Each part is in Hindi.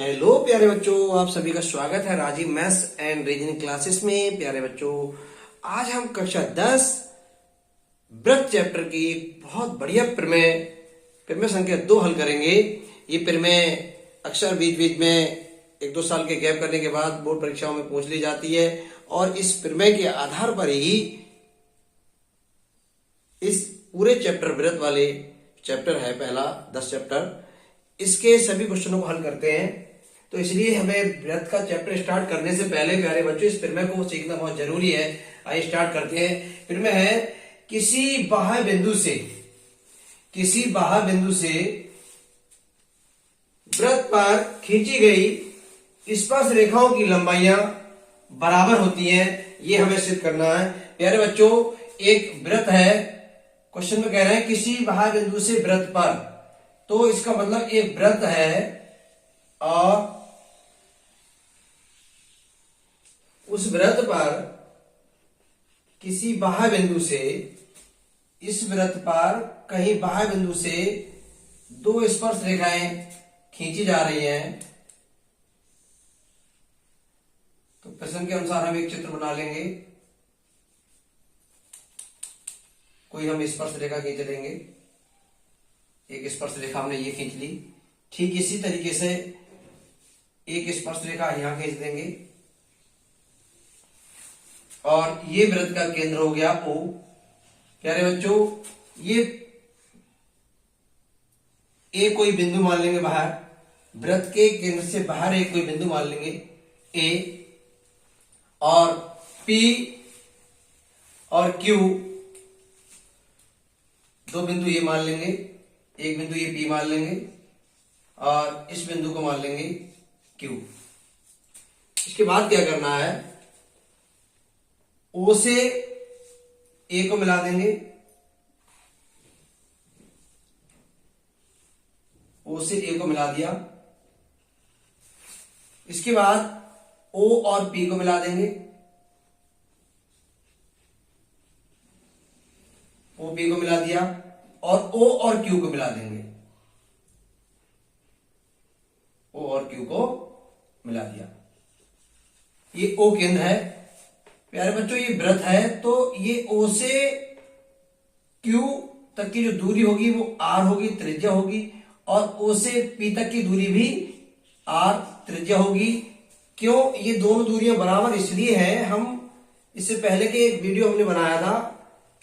हेलो प्यारे बच्चों, आप सभी का स्वागत है Rajiv maths and reasoning classes में। प्यारे बच्चों, आज हम कक्षा 10 वृत्त चैप्टर की एक बहुत बढ़िया प्रमेय प्रमेय संख्या 2 हल करेंगे। ये प्रमेय अक्सर बीच बीच में 1-2 साल के गैप करने के बाद बोर्ड परीक्षाओं में पूछ ली जाती है और इस प्रमेय के आधार पर ही इस पूरे चैप्टर वृत्त वाले चैप्टर है पहला 10 चैप्टर, इसके सभी क्वेश्चनों को हल करते हैं। तो इसलिए हमें वृत्त का चैप्टर स्टार्ट करने से पहले प्यारे बच्चों इस प्रमेय को सीखना बहुत जरूरी है। आइए स्टार्ट करते हैं। प्रमेय है किसी बाह्य बिंदु से वृत्त पर खींची गई स्पर्श रेखाओं की लंबाइयां बराबर होती हैं। ये हमें सिद्ध करना है। प्यारे बच्चों, एक वृत्त है, क्वेश्चन में कह रहे हैं किसी बाह्य बिंदु से वृत्त पर, तो इसका मतलब एक वृत्त है और उस वृत्त पर किसी बाह्य बिंदु से, इस वृत्त पर कहीं बाह्य बिंदु से 2 स्पर्श रेखाएं खींची जा रही हैं। तो प्रश्न के अनुसार हम एक चित्र बना लेंगे। कोई हम स्पर्श रेखा खींच लेंगे। एक स्पर्श रेखा हमने ये खींच ली। ठीक इसी तरीके से एक स्पर्श रेखा यहां खींच देंगे और ये वृत्त का केंद्र हो गया O। प्यारे बच्चों, ये A कोई बिंदु मान लेंगे बाहर, वृत्त के केंद्र से बाहर एक कोई बिंदु मान लेंगे A, और P और Q 2 बिंदु ये मान लेंगे, एक बिंदु ये P मान लेंगे और इस बिंदु को मान लेंगे Q। इसके बाद क्या करना है, O से A को मिला देंगे, O से A को मिला दिया। इसके बाद O और P को मिला देंगे, O P को मिला दिया और O और Q को मिला देंगे, O और Q को मिला दिया। ये O केंद्र है। प्यारे बच्चों, ये वृत्त है, तो ये O से Q तक की जो दूरी होगी वो R होगी, त्रिज्या होगी, और O से P तक की दूरी भी R त्रिज्या होगी। क्यों ये दोनों दूरियां बराबर इसलिए है, हम इससे पहले के एक वीडियो हमने बनाया था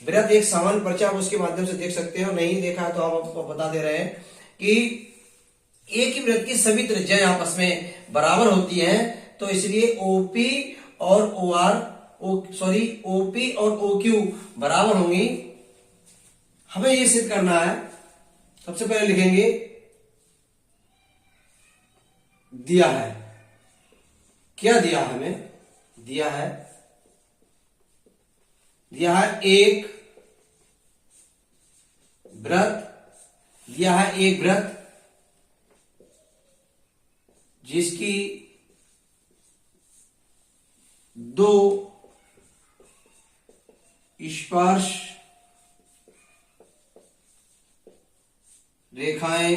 वृत्त एक सामान्य परिचय, आप उसके माध्यम से देख सकते हो। नहीं देखा तो हम आपको बता दे रहे हैं कि एक ही वृत्त की सभी त्रिज्याएं आपस में बराबर होती हैं, तो इसलिए OP और OP और OQ बराबर होंगी। हमें यह सिद्ध करना है। सबसे पहले लिखेंगे दिया है। क्या दिया है हमें? दिया है एक वृत्त जिसकी 2 स्पर्श रेखाएं,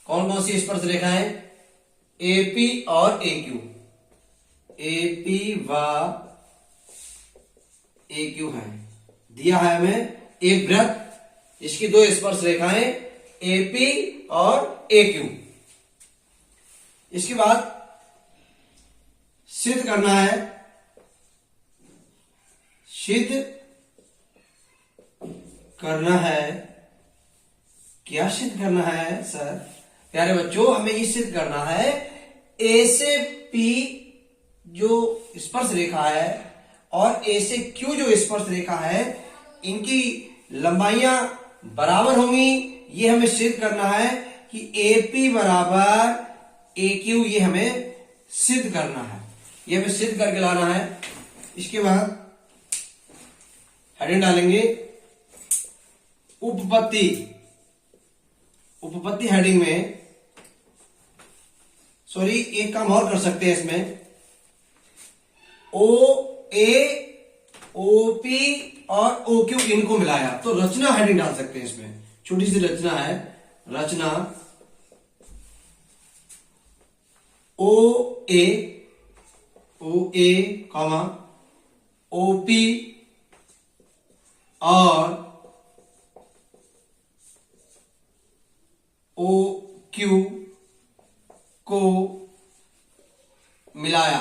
कौन कौन सी स्पर्श रेखाएं? AP और AQ, AP व AQ है। दिया है हमें एक वृत्त इसकी 2 स्पर्श रेखाएं AP और AQ। इसके बाद सिद्ध करना है, क्या सिद्ध करना है सर? प्यारे बच्चों, हमें ये सिद्ध करना है A से P जो स्पर्श रेखा है और A से Q जो स्पर्श रेखा है, इनकी लंबाइयां बराबर होंगी। ये हमें सिद्ध करना है कि AP बराबर AQ, ये हमें सिद्ध करना है। ये हमें सिद्ध करके लाना है। इसके बाद हेडिंग डालेंगे उपपत्ति हेडिंग में। एक काम और कर सकते हैं इसमें, OA OP और OQ इनको मिलाया तो रचना हेडिंग डाल सकते हैं। इसमें छोटी सी रचना है, रचना ओ ए कॉमा OP और OQ को मिलाया।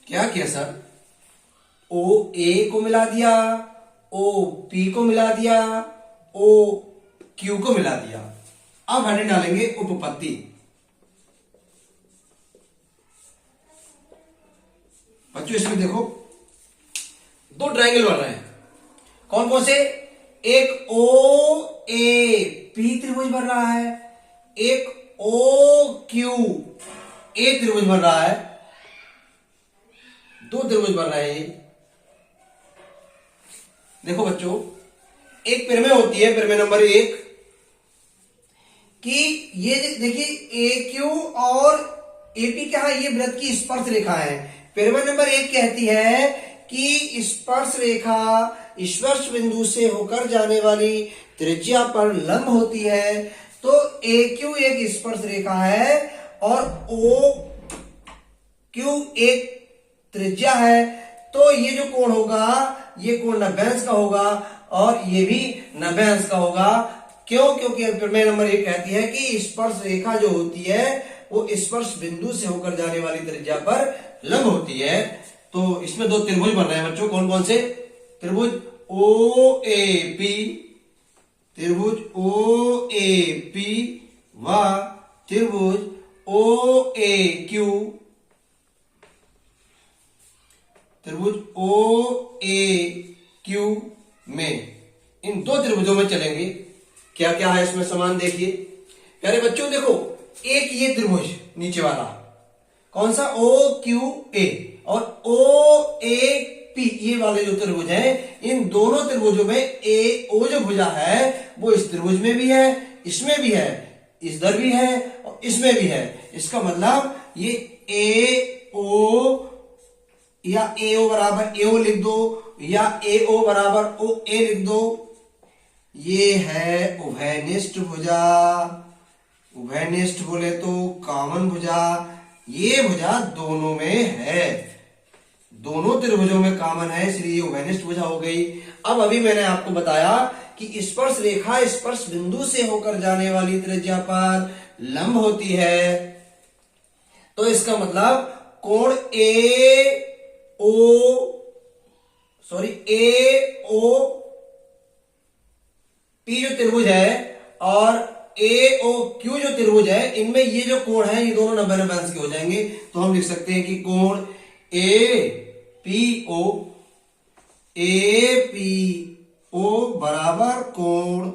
क्या किया सर? OA को मिला दिया, OP को मिला दिया, OQ को मिला दिया। अब हम डालेंगे उपपत्ति। बच्चों इसमें देखो दो ट्रायंगल बन रहे हैं। कौन कौन से? एक OAP त्रिभुज बन रहा है, एक OQA त्रिभुज बन रहा है। दो त्रिभुज बन रहे हैं। देखो बच्चों, एक प्रमेय होती है, प्रमेय नंबर 1 कि ये देखिए AQ और AP क्या है? ये वृत्त की स्पर्श रेखा है। प्रमेय नंबर 1 कहती है कि स्पर्श रेखा स्पर्श बिंदु से होकर जाने वाली त्रिज्या पर लंब होती है। तो AQ एक स्पर्श रेखा है और OQ एक त्रिज्या है। तो ये जो कोण होगा, ये कोण 90 अंश का होगा और ये भी 90 अंश का होगा। क्यों? क्योंकि प्रमेय नंबर 1 कहती है कि स्पर्श रेखा जो होती है वो स्पर्श बिंदु से होकर जाने वाली त्रिज्या पर लंब होती है। तो इसमें दो त्रिभुज बन रहे हैं बच्चों। कौन कौन से? त्रिभुज OAP, त्रिभुज OAP व त्रिभुज OAQ, त्रिभुज OAQ में, इन दो त्रिभुजों में चलेंगे। क्या क्या है इसमें समान देखिए प्यारे बच्चों। देखो एक ये त्रिभुज नीचे वाला कौन सा? OQA और OAP ये वाले जो त्रिभुज हैं, इन दोनों त्रिभुजों में AO जो भुजा है वो इस त्रिभुज में भी है, इसमें भी है, इधर भी है और इसमें भी है। इसका मतलब ये AO या AO बराबर AO लिख दो या AO बराबर OA लिख दो। ये है उभयनिष्ठ भुजा। उभयनिष्ठ बोले तो कॉमन भुजा। ये भुजा दोनों में है, दोनों त्रिभुजों में कॉमन है, इसलिए उभयनिष्ठ भुजा हो गई। अब अभी मैंने आपको बताया कि स्पर्श रेखा स्पर्श बिंदु से होकर जाने वाली त्रिज्या पर लंब होती है। तो इसका मतलब कोण AOP जो त्रिभुज है और AOQ जो त्रिभुज है, इनमें ये जो कोण है ये दोनों 90 अंश के हो जाएंगे। तो हम लिख सकते हैं कि कोण APO बराबर कोण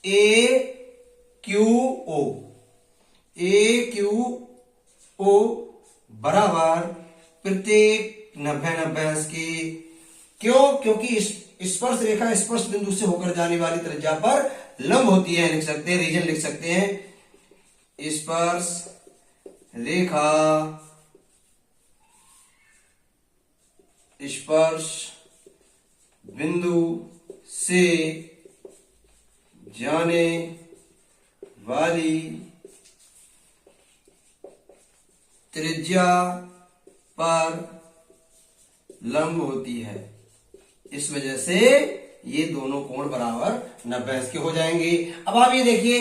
AQO बराबर प्रत्येक 90 अंश के। क्यों? क्योंकि स्पर्श रेखा स्पर्श बिंदु से होकर जाने वाली त्रिज्या पर लंब होती है। लिख सकते हैं, रीजन लिख सकते हैं। स्पर्श रेखा स्पर्श बिंदु से जाने वाली त्रिज्या पर लंब होती है। इस वजह से ये दोनों कोण बराबर 90 अंश के हो जाएंगे। अब आप ये देखिए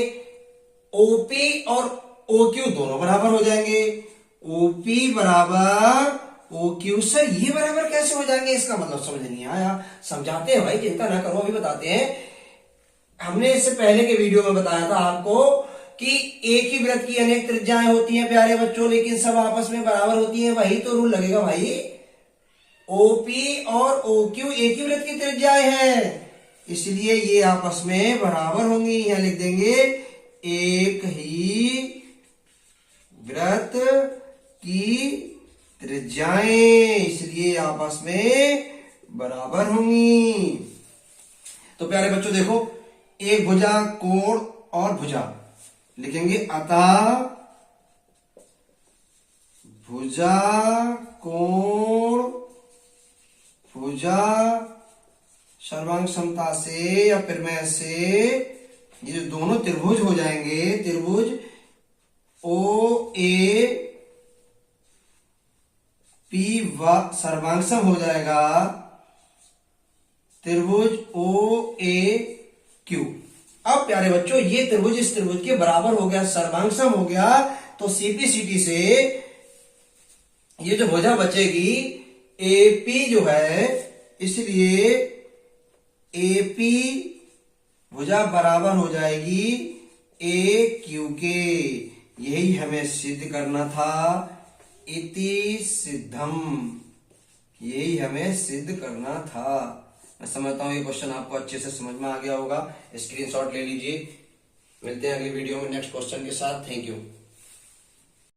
OP और OQ दोनों बराबर हो जाएंगे। OP बराबर OQ। सर ये बराबर कैसे हो जाएंगे? इसका मतलब समझ नहीं आया। समझाते हैं भाई, चिंता ना करो, अभी बताते हैं। हमने इससे पहले के वीडियो में बताया था आपको कि एक ही वृत्त की अनेक त्रिज्याएं होती हैं प्यारे बच्चों, लेकिन सब आपस में बराबर होती हैं। वही तो रूल लगेगा भाई। OP और OQ एक ही वृत्त की त्रिज्याएं हैं, इसलिए ये आपस में बराबर होंगी। यहां लिख देंगे एक ही वृत्त की त्रिज्याएं, इसलिए आपस में बराबर होंगी। तो प्यारे बच्चों देखो, एक भुजा कोण और भुजा लिखेंगे, अतः भुजा कोण भुजा सर्वांग समता से या प्रमेय से ये जो दोनों त्रिभुज हो जाएंगे, त्रिभुज OAP ए पी सर्वांगसम हो जाएगा त्रिभुज ओ ए क्यू। अब प्यारे बच्चों ये त्रिभुज इस त्रिभुज के बराबर हो गया, सर्वांगसम हो गया, तो सीपीसीटी से ये जो भुजा बचेगी एपी जो है, इसलिए एपी भुजा बराबर हो जाएगी ए क्यू के। यही हमें सिद्ध करना था, इति सिद्धम, यही हमें सिद्ध करना था। मैं समझता हूं ये क्वेश्चन आपको अच्छे से समझ में आ गया होगा। स्क्रीनशॉट ले लीजिए। मिलते हैं अगली वीडियो में नेक्स्ट क्वेश्चन के साथ। Thank you.